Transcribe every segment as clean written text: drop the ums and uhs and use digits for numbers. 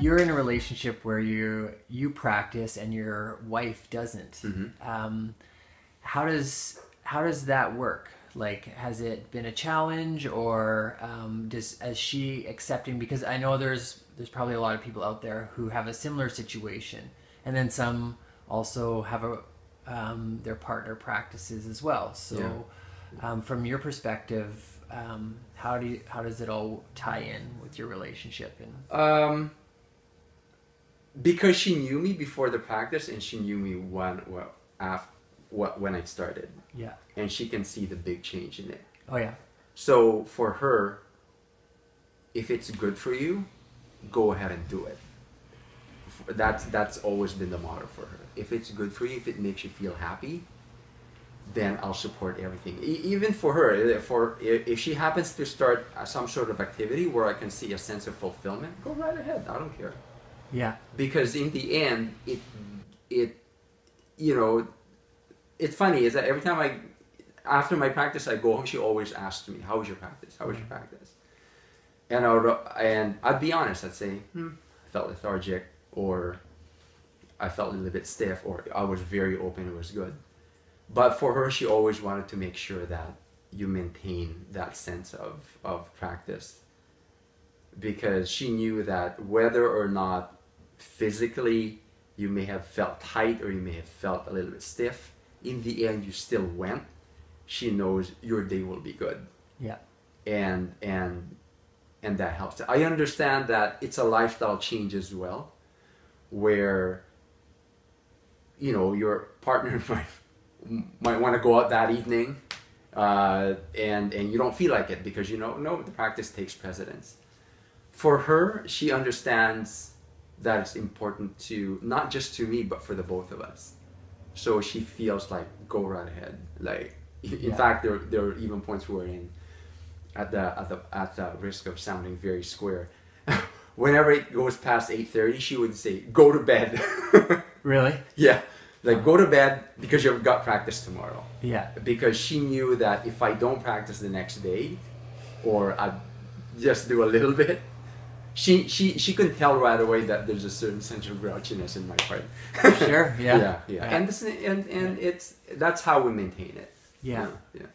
you're in a relationship where you practice and your wife doesn't. Mm-hmm. How does that work? Like, has it been a challenge, or is she accepting? Because I know there's probably a lot of people out there who have a similar situation, and then some also have their partner practices as well. So, from your perspective, how does it all tie in with your relationship? And because she knew me before the practice, and she knew me when I started. Yeah. And she can see the big change in it. Oh yeah. So for her, if it's good for you, go ahead and do it. That's always been the motto for her. If it's good for you, if it makes you feel happy, then I'll support everything. Even for her, if she happens to start some sort of activity where I can see a sense of fulfillment, go right ahead. I don't care. Yeah. Because in the end, it's funny is that every time after my practice, I go home, she always asks me, "How was your practice? How was your practice?" And I'd be honest, I'd say, I felt lethargic, or I felt a little bit stiff, or I was very open, it was good. But for her, she always wanted to make sure that you maintain that sense of practice, because she knew that whether or not physically you may have felt tight or you may have felt a little bit stiff, in the end you still went. She knows your day will be good. Yeah. And that helps. I understand that it's a lifestyle change as well, where your partner might want to go out that evening, and you don't feel like it because no, the practice takes precedence. For her, she understands that it's important to not just to me but for the both of us. So she feels like go right ahead. Like in fact, there are even points where at the risk of sounding very square, whenever it goes past 8:30, she would say, "Go to bed." Really? Yeah. Like, go to bed because you've got practice tomorrow. Yeah. Because she knew that if I don't practice the next day, or I just do a little bit, she can tell right away that there's a certain sense of grouchiness in my part. Sure. Yeah. Yeah. And that's how we maintain it. Yeah. Yeah.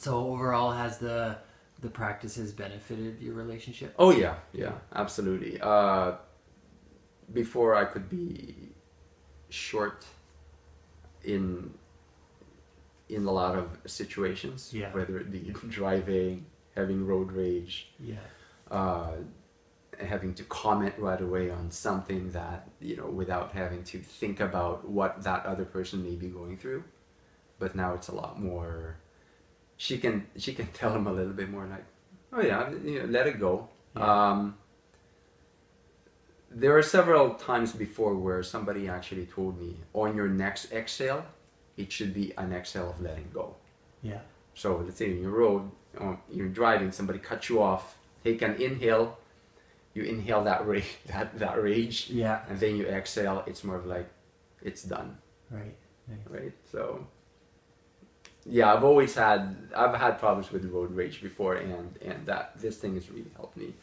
So overall, has the practice has benefited your relationship? Oh yeah, absolutely. Before I could be short in a lot of situations, whether it be driving, having road rage, having to comment right away on something that without having to think about what that other person may be going through. But now it's a lot more. She can tell him a little bit more like, oh yeah, let it go. There are several times before where somebody actually told me, on your next exhale, it should be an exhale of letting go. Yeah. So let's say on your road, you're driving, somebody cuts you off, take an inhale, you inhale that rage, and then you exhale. It's more of like, it's done. Right. Nice. Right. So yeah, I've had problems with road rage before, and this thing has really helped me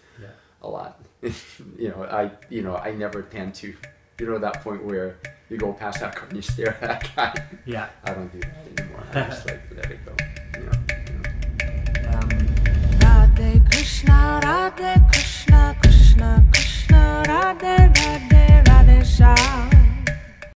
a lot. I never tend to, that point where you go past that car and you stare at that guy. Yeah. I don't do that anymore. I just let it go.